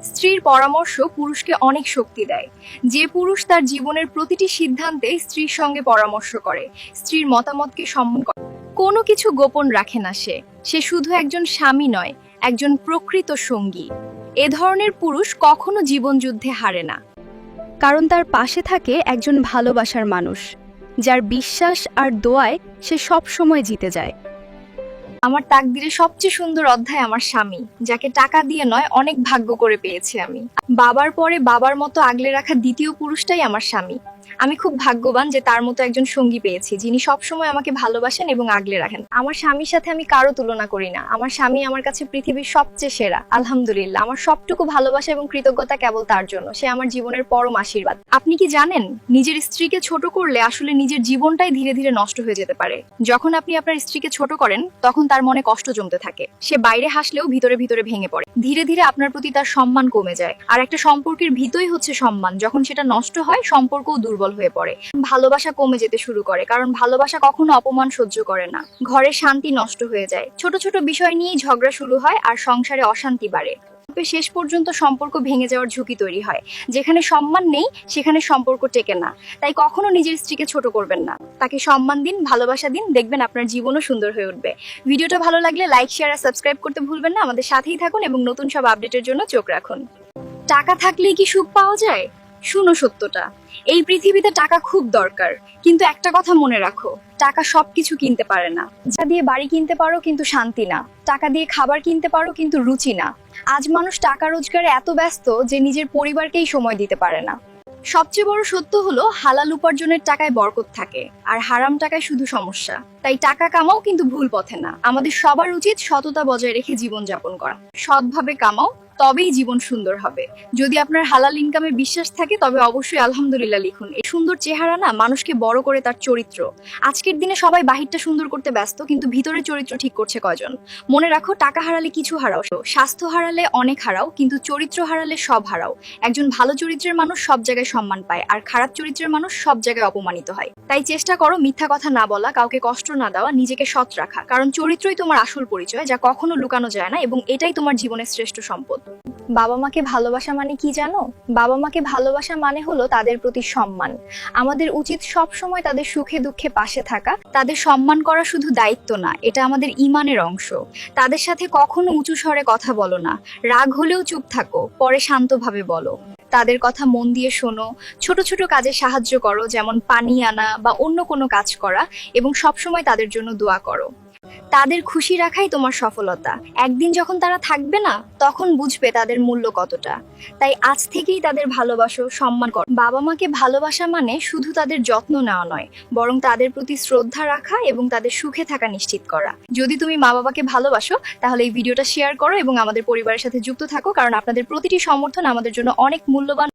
স্ত্রীর পরামর্শ পুরুষকে অনেক শক্তি দেয়। যে পুরুষ তার জীবনের প্রতিটি সিদ্ধান্তে স্ত্রীর সঙ্গে পরামর্শ করে, স্ত্রীর মতামতকে সম্মান করে, কোনো কিছু গোপন রাখে না, সে শুধু একজন স্বামী নয়, একজন প্রকৃত সঙ্গী। এ ধরনের পুরুষ কখনো জীবনযুদ্ধে হারে না, কারণ তার পাশে থাকে একজন ভালোবাসার মানুষ, যার বিশ্বাস আর দোয়ায় সে সব সময় জিতে যায়। আমার তাকদিরের সবচেয়ে সুন্দর অধ্যায় আমার স্বামী, যাকে টাকা দিয়ে নয় অনেক ভাগ্য করে পেয়েছি আমি। বাবার পরে বাবার মতো আগলে রাখা দ্বিতীয় পুরুষটাই আমার স্বামী। আমি খুব ভাগ্যবান যে তার মতো একজন সঙ্গী পেয়েছি, যিনি সবসময় আমাকে ভালোবাসেন এবং আগলে রাখেন। আমার স্বামীর সাথে আমি কারো তুলনা করি না। আমার স্বামী আমার কাছে পৃথিবীর সবচেয়ে সেরা। আলহামদুলিল্লাহ, আমার সবটুকু ভালোবাসা এবং কৃতজ্ঞতা কেবল তার জন্য। সে আমার জীবনের পরম আশীর্বাদ। আপনি কি জানেন, নিজের স্ত্রীকে ছোট করলে আসলে নিজের জীবনটাই ধীরে ধীরে নষ্ট হয়ে যেতে পারে। যখন আপনি আপনার স্ত্রীকে ছোট করেন, তখন তার মনে কষ্ট জমতে থাকে। সে বাইরে হাসলেও ভিতরে ভিতরে ভেঙে পড়ে। ধীরে ধীরে আপনার প্রতি তার সম্মান কমে যায়। আর একটা সম্পর্কের ভিতই হচ্ছে সম্মান। যখন সেটা নষ্ট হয়, সম্পর্কও দুর্বল হয়ে পড়ে। ভালোবাসা কমে যেতে শুরু করে, কারণ ভালোবাসা কখনো অপমান সহ্য করে না। ঘরে শান্তি নষ্ট হয়ে যায়। ছোট ছোট বিষয় নিয়েই ঝগড়া শুরু হয়, আর সংসারে অশান্তি বাড়ে। শেষ পর্যন্ত সম্পর্ক ভেঙে যাওয়ার ঝুঁকি তৈরি হয়। যেখানে সম্মান নেই, সেখানে সম্পর্ক টেকে না। তাই কখনো নিজের স্ত্রীকে ছোট করবেন না। তাকে সম্মান দিন, ভালোবাসা দিন, দেখবেন আপনার জীবনও সুন্দর হয়ে উঠবে। ভিডিওটা ভালো লাগলে লাইক, শেয়ার আর সাবস্ক্রাইব করতে ভুলবেন না। আমাদের সাথেই থাকুন এবং নতুন সব আপডেটের জন্য চোখ রাখুন। টাকা থাকলেই কি সুখ পাওয়া যায়? শুনো সত্যটা, এই পৃথিবীতে টাকা খুব দরকার, কিন্তু একটা কথা মনে রাখো, টাকা সবকিছু কিনতে পারে না। যা দিয়ে বাড়ি কিনতে পারো কিন্তু শান্তি না, টাকা দিয়ে খাবার কিনতে পারো কিন্তু রুচি না। আজ মানুষ টাকা রোজগারে এত ব্যস্ত যে নিজের পরিবারকেই সময় দিতে পারে না। সবচেয়ে বড় সত্য হলো, হালাল উপার্জনের টাকায় বরকত থাকে, আর হারাম টাকায় শুধু সমস্যা। তাই টাকা কামাও, কিন্তু ভুল পথে না। আমাদের সবার উচিত সততা বজায় রেখে জীবন যাপন করা। সৎভাবে কামাও, তবেই জীবন সুন্দর হবে। যদি আপনার হালাল ইনকামে বিশ্বাস থাকে, তবে অবশ্যই আলহামদুলিল্লাহ লিখুন। এই সুন্দর চেহারা না মানুষকে বড় করে তার চরিত্র। আজকের দিনে সবাই বাহিরটা সুন্দর করতে ব্যস্ত, কিন্তু ভিতরের চরিত্র ঠিক করছে কয়জন? মনে রাখো, টাকা হারালে কিছু হারাও, স্বাস্থ্য হারালে অনেক হারাও, কিন্তু চরিত্র হারালে সব হারাও। একজন ভালো চরিত্রের মানুষ সব জায়গায় সম্মান পায়, আর খারাপ চরিত্রের মানুষ সব জায়গায় অপমানিত হয়। তাই চেষ্টা করো মিথ্যা কথা না বলা, কাউকে কষ্ট না দেওয়া, নিজেকে সৎ রাখা। কারণ চরিত্রই তোমার আসল পরিচয়, যা কখনো লুকানো যায় না, এবং এটাই তোমার জীবনের শ্রেষ্ঠ সম্পদ। বাবা মাকে ভালোবাসা মানে কি জানো? বাবা মাকে ভালোবাসা মানে হলো তাদের প্রতি সম্মান। আমাদের উচিত সব সময় তাদের সুখে দুঃখে পাশে থাকা। তাদের সম্মান করা শুধু দায়িত্ব না, এটা আমাদের ঈমানের অংশ। তাদের সাথে কখনো উঁচু স্বরে কথা বলো না। রাগ হলেও চুপ থাকো, পরে শান্তভাবে বলো। তাদের কথা মন দিয়ে শোনো। ছোট ছোট কাজে সাহায্য করো, যেমন পানি আনা বা অন্য কোনো কাজ করা, এবং সবসময় তাদের জন্য দোয়া করো। তাদের খুশি রাখাই তোমার সফলতা। একদিন যখন তারা থাকবে না, তখন বুঝবে তাদের মূল্য কতটা। তাই আজ থেকেই তাদের ভালোবাসো, সম্মান করো। বাবা মাকে ভালোবাসা মানে শুধু তাদের যত্ন নেওয়া নয়, বরং তাদের প্রতি শ্রদ্ধা রাখা এবং তাদের সুখে থাকা নিশ্চিত করা। যদি তুমি মা বাবাকে ভালোবাসো, তাহলে এই ভিডিওটা শেয়ার করো এবং আমাদের পরিবারের সাথে যুক্ত থাকো, কারণ আপনাদের প্রতিটি সমর্থন আমাদের জন্য অনেক মূল্যবান।